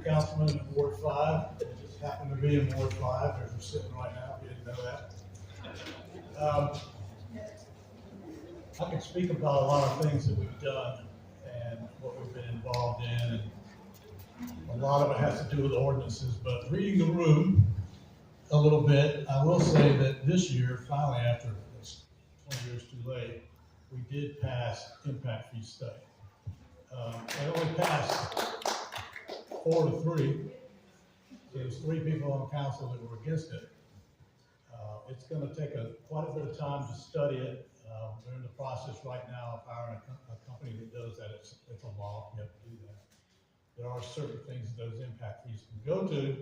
councilman in Ward 5. It just happened to be in Ward 5. There's a sitting right now, if you didn't know that. I can speak about a lot of things that we've done and what we've been involved in, and a lot of it has to do with ordinances, but reading the room a little bit, I will say that this year, finally, after it's 20 years too late, we did pass impact fee study. It only passed 4-3. So there's 3 people on council that were against it. It's going to take quite a bit of time to study it. We're in the process right now of hiring a company that does that. It's a law, you have to do that. There are certain things that those impact fees can go to.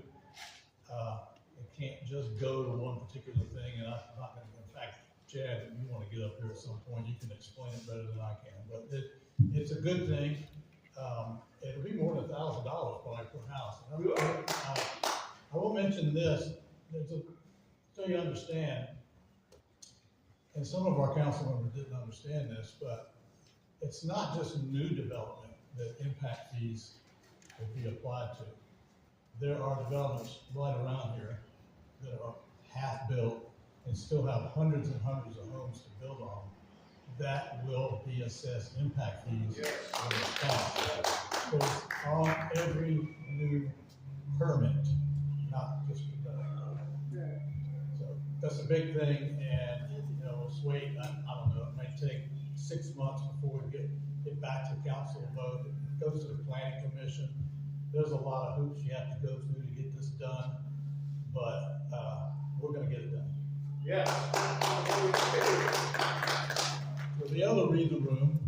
It can't just go to one particular thing, and I'm not going to, in fact, Chad, if you want to get up here at some point, you can explain it better than I can, but it's a good thing. It'll be more than $1,000 probably per house. I will mention this, so you understand, and some of our council members didn't understand this, but it's not just new development that impact fees will be applied to. There are developments right around here that are half built and still have hundreds and hundreds of homes to build on. That will be assessed impact fees when it's passed. So it's on every new permit, not just development. So that's a big thing, and let's wait. I don't know. It might take 6 months before we get back to council vote. It goes to the planning commission. There's a lot of hoops you have to go through to get this done, but we're going to get it done. Yeah. For the other reason room,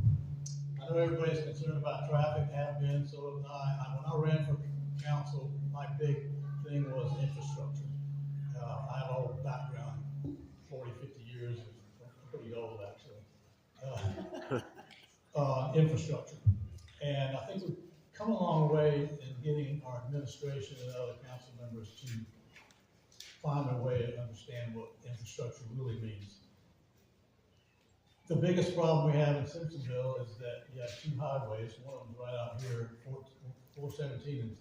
I know everybody's concerned about traffic, have been, so am I. When I ran for council, my big thing was infrastructure. I have a whole background, 40, 50 years, I'm pretty old actually, infrastructure. And I think we've come a long way in getting our administration and other council members to find a way to understand what infrastructure really means. The biggest problem we have in Simpsonville is that you have 2 highways. One of them's right out here, 417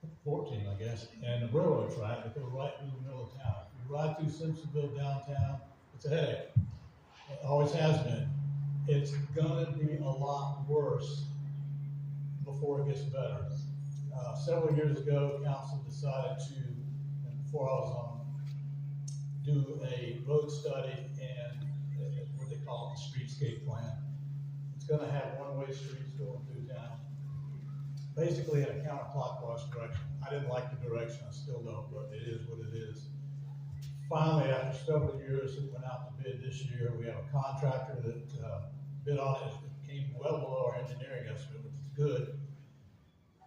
and 14, I guess, and the railroad track that go right through the middle of town. If you ride through Simpsonville downtown, it's a headache. It always has been. It's gonna be a lot worse before it gets better. Several years ago, council decided to, and before I was on, do a road study and what they call the streetscape plan. It's going to have one-way streets going through town, basically in a counterclockwise direction. I didn't like the direction, I still don't, but it is what it is. Finally, after several years, it went out to bid this year. We have a contractor that bid on it. It came well below our engineering estimate, which is good.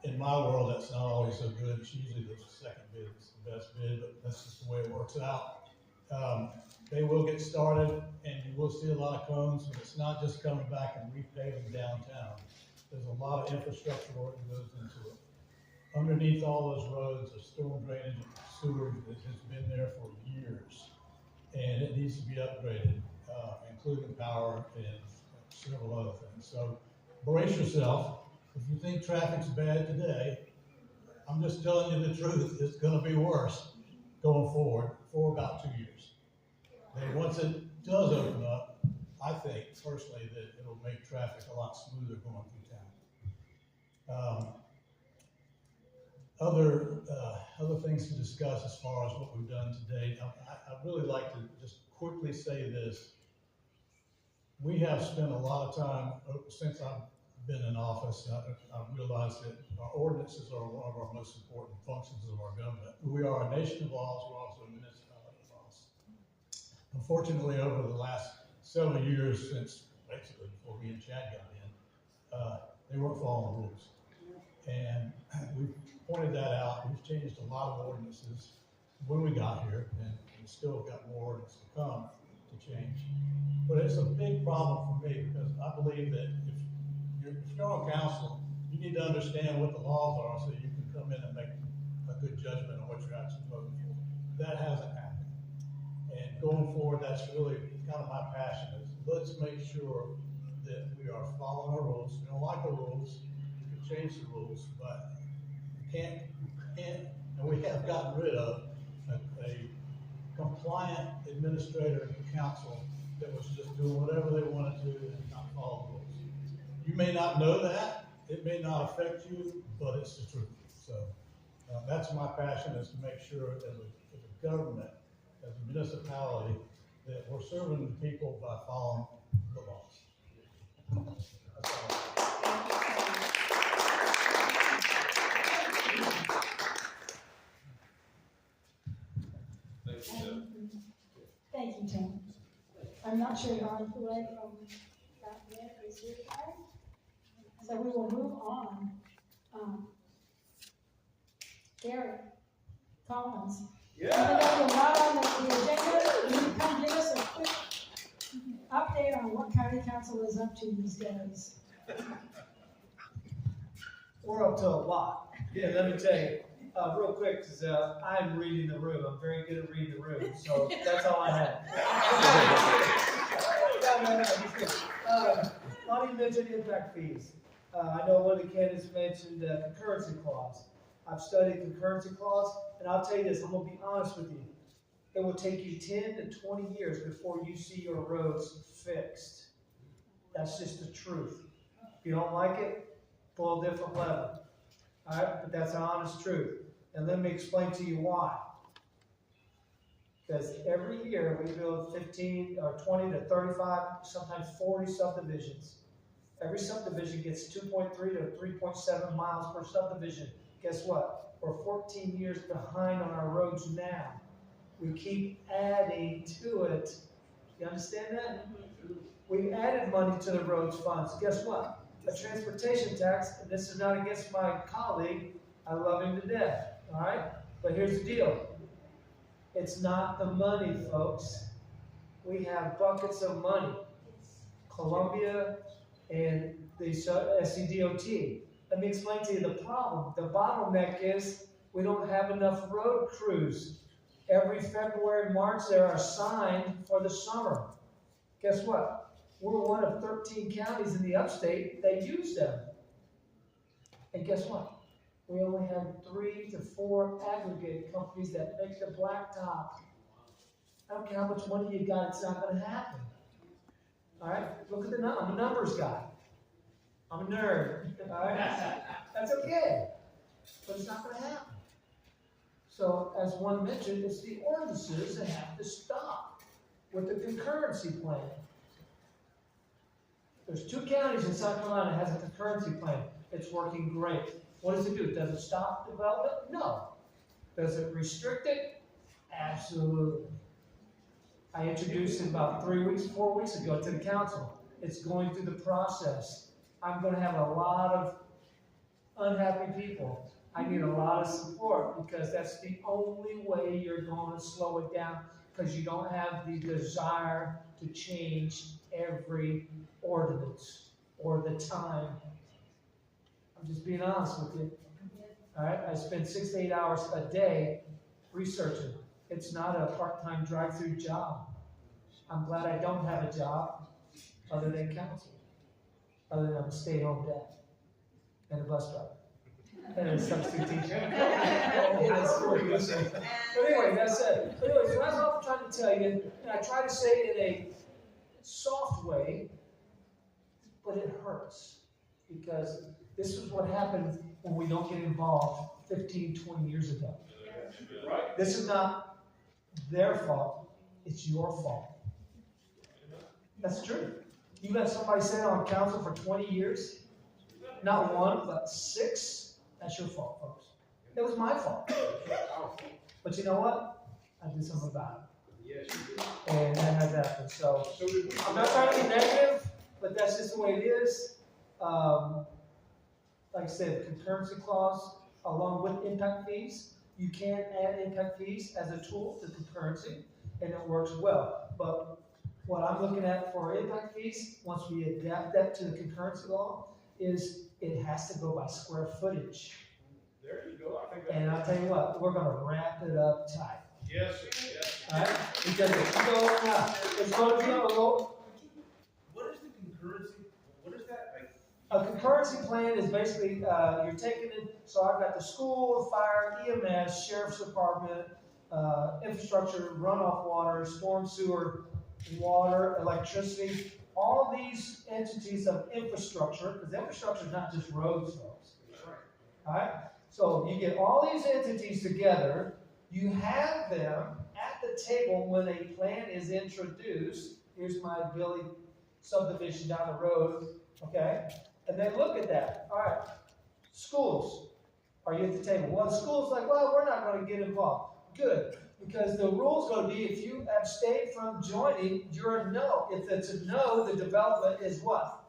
In my world, that's not always so good. It's usually the second bid is the best bid, but that's just the way it works out. They will get started, and you will see a lot of cones, but it's not just coming back and repaving downtown. There's a lot of infrastructure work that goes into it. Underneath all those roads, there's storm drainage and sewer that has been there for years, and it needs to be upgraded, including power and several other things. So brace yourself. If you think traffic's bad today, I'm just telling you the truth. It's going to be worse going forward for about 2 years. And once it does open up, I think personally that it'll make traffic a lot smoother going through town. Other things to discuss as far as what we've done today. I'd really like to just quickly say this. We have spent a lot of time since I've been in office. I've realized that our ordinances are one of our most important functions of our government. We are a nation of laws. We're also a municipality of laws. Unfortunately, over the last several years, since basically before me and Chad got in, they weren't following the rules. And we've pointed that out. We've changed a lot of ordinances when we got here, and we still got more ordinances to come to change. But it's a big problem for me because I believe that if you're on council, you need to understand what the laws are so you can come in and make a good judgment on what you're actually voting for. That hasn't happened. And going forward, that's really kind of my passion is let's make sure that we are following our rules. We don't like the rules, we can change the rules, but and we have gotten rid of a compliant administrator in the council that was just doing whatever they wanted to and not follow the rules. You may not know that, it may not affect you, but it's the truth. So that's my passion, is to make sure as a government, as a municipality, that we're serving the people by following the laws. That's all. Thank you, Tim. I'm not sure Ron Poulet from that yet is here today. So we will move on. Gary Collins. Yeah. Even though you're not on the agenda, can you come give us a quick update on what county council is up to these days? We're up to a lot. Yeah, let me tell you, real quick, because I'm reading the room. I'm very good at reading the room, so that's all I have. No, just kidding. Lonnie mentioned impact fees. I know one of the candidates mentioned concurrency clause. I've studied concurrency clause, and I'll tell you this, I'm going to be honest with you. It will take you 10 to 20 years before you see your roads fixed. That's just the truth. If you don't like it, pull a different lever. All right, but that's the honest truth. And let me explain to you why. Because every year we build 15 or 20 to 35, sometimes 40 subdivisions. Every subdivision gets 2.3 to 3.7 miles per subdivision. Guess what? We're 14 years behind on our roads now. We keep adding to it. You understand that? We've added money to the roads funds. Guess what? A transportation tax, and this is not against my colleague, I love him to death, all right? But here's the deal. It's not the money, folks. We have buckets of money. Columbia and the SCDOT. Let me explain to you the problem. The bottleneck is we don't have enough road crews. Every February and March, they are assigned for the summer. Guess what? We're one of 13 counties in the upstate that use them. And guess what? We only have 3 to 4 aggregate companies that make the blacktop. I don't care how much money you got, it's not going to happen. All right? Look at the numbers. I'm a numbers guy. I'm a nerd. All right? That's okay. But it's not going to happen. So, as one mentioned, it's the ordinances that have to stop with the concurrency plan. There's 2 counties in South Carolina that has a concurrency plan. It's working great. What does it do? Does it stop development? No. Does it restrict it? Absolutely. I introduced it about 4 weeks ago to the council. It's going through the process. I'm going to have a lot of unhappy people. I need a lot of support because that's the only way you're going to slow it down, because you don't have the desire to change every ordinance or the time. I'm just being honest with you. All right, I spend 6 to 8 hours a day researching. It's not a part-time drive-through job. I'm glad I don't have a job other than council, other than I'm a stay-home dad and a bus driver and a substitute teacher. But anyway, that's it. But anyway, so that's all I'm trying to tell you. And I try to say it in a soft way, but it hurts, because this is what happens when we don't get involved 15, 20 years ago. Right? This is not their fault, it's your fault. That's true. You got somebody sitting on council for 20 years, not 1, but 6, that's your fault, folks. It was my fault. But you know what? I did something about it. Yes, you did. And that has happened. So I'm not trying to be negative, but that's just the way it is. Like I said, concurrency clause along with impact fees. You can add impact fees as a tool to concurrency, and it works well. But what I'm looking at for impact fees, once we adapt that to the concurrency law, is it has to go by square footage. There you go. I think And I'll tell you what, we're going to wrap it up tight. yes, yes. All right? Because if you go now, it's going to be on a low. What is the concurrency? What is that? Like, A concurrency plan is basically, you're taking it, so I've got the school, fire, EMS, sheriff's department, infrastructure, runoff water, storm sewer, water, electricity, all these entities of infrastructure, because infrastructure is not just roads, folks. Alright? So you get all these entities together, you have them at the table when a plan is introduced. Here's my Billy subdivision down the road, okay? And then look at that. All right, schools, are you at the table? Well, the school's like, well, we're not going to get involved. Good, because the rule's going to be if you abstain from joining, you're a no. If it's a no, the development is what?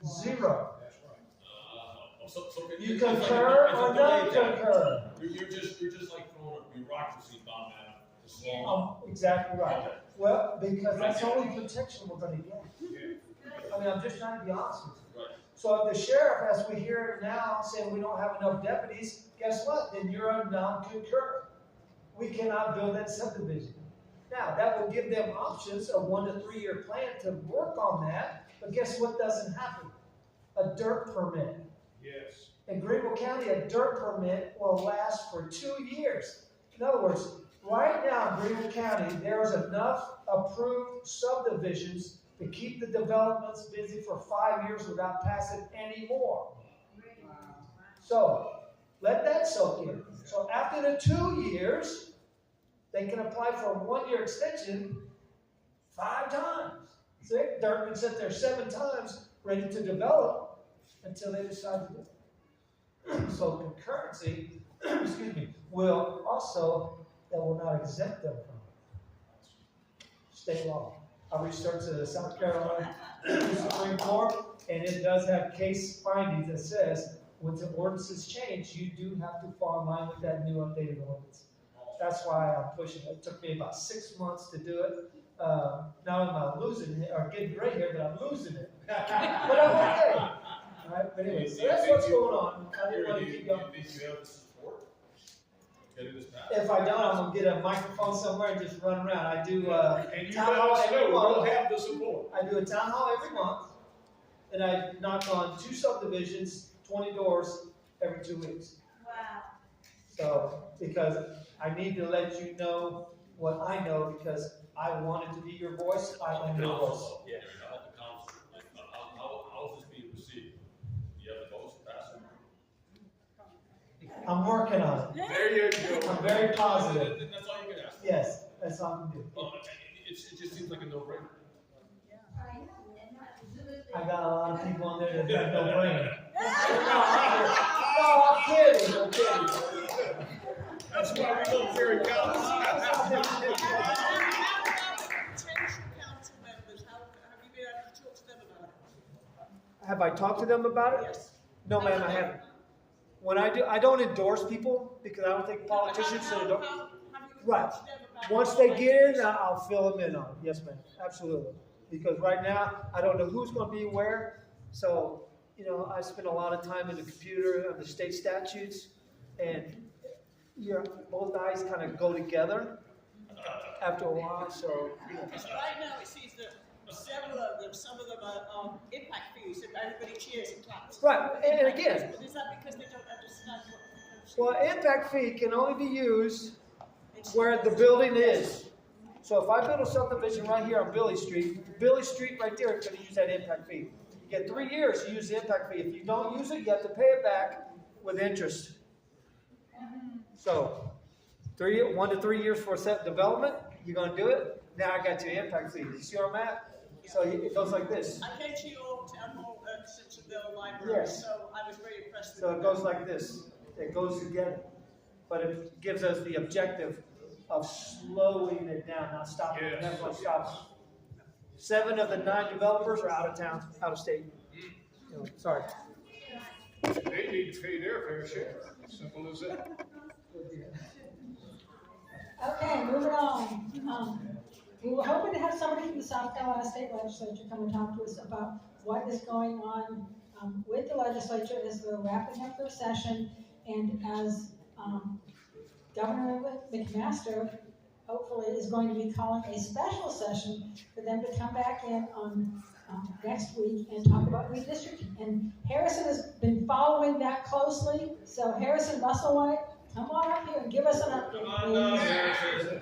Zero. That's right. So You concur or not concur? You're just like throwing a bureaucracy bomb at the small. Exactly right. Well, because that's the only protection we're going to get. I mean, I'm just trying to be honest with you. Right. So if the sheriff, as we hear now, saying we don't have enough deputies, guess what? Then you're a non-concur. We cannot build that subdivision. Now, that will give them options, a 1 to 3 year plan to work on that, but guess what doesn't happen? A dirt permit. Yes. In Greenville County, a dirt permit will last for 2 years. In other words, right now in Greenville County, there's enough approved subdivisions to keep the developments busy for 5 years without passing any more. So, let that soak in. So after the 2 years, they can apply for a 1 year extension 5 times. See, they're been sit there 7 times, ready to develop until they decide to do it. So concurrency, excuse me, will also, that will not exempt them from it. State law. I researched the South Carolina Supreme Court, and it does have case findings that says when the ordinances change, you do have to fall in line with that new updated ordinance. That's why I'm pushing it. It took me about 6 months to do it. Now I'm losing it, or getting gray here, but I'm losing it. But I'm okay. All right, but anyway, so that's what's going on. I didn't want to keep going. Did you have the support? Getting this passed? If I don't, I'm gonna get a microphone somewhere and just run around. I do And you town let hall us every know, we'll month. have the support. I do a town hall every month, and I knock on 2 subdivisions, 20 doors every 2 weeks. Wow. So, because I need to let you know what I know, because I wanted to be your voice, I am your voice. Yeah, help the council. Like, how is this being received? You have the votes to pass it? I'm working on it. There you go. I'm very positive. That's all you can ask. Yes, that's all I can do. It just seems like a no-brainer. I got a lot of people on there that have no brain. No, I'm kidding, I'm kidding. That's why we don't carry counts. Potential council members, have you been able to talk to them about it? Have I talked to them about it? Yes. No, ma'am, I haven't. When I do, I don't endorse people because I don't think politicians should endorse. Have you Right. approached them about Once it? they get in, I'll fill them in on it. Yes, ma'am, absolutely. Because right now, I don't know who's going to be where. So, I spend a lot of time in the computer on the state statutes, and both eyes kind of go together after a while. So, Because right now it seems that several of them, some of them are impact fees, and everybody cheers and claps. right, and again, But is that because they don't understand well, what? impact fee can only be used where the building is. So if I build a subdivision right here on Billy Street right there is going to use that impact fee. You get 3 years to use the impact fee. If you don't use it, you have to pay it back with interest. So 1 to 3 years for set development, you're going to do it. Now I got your impact fee. You see where I'm at? So it goes like this. I came to your town hall Simpsonville library, Yes. so I was very impressed with So it goes like this. It goes together. But it gives us the objective of slowing it down, not stopping it. Yes. Never want to stop. 7 of the 9 developers are out of town, out of state. Sorry. They need to pay their fair share. Simple as that. Okay, moving on. We were hoping to have somebody from the South Carolina State Legislature come and talk to us about what is going on with the legislature as we're wrapping up their session, and as Governor McMaster hopefully is going to be calling a special session for them to come back in on next week and talk about redistricting. And Harrison has been following that closely. So Harrison Musselwhite, come on up here and give us an update, please.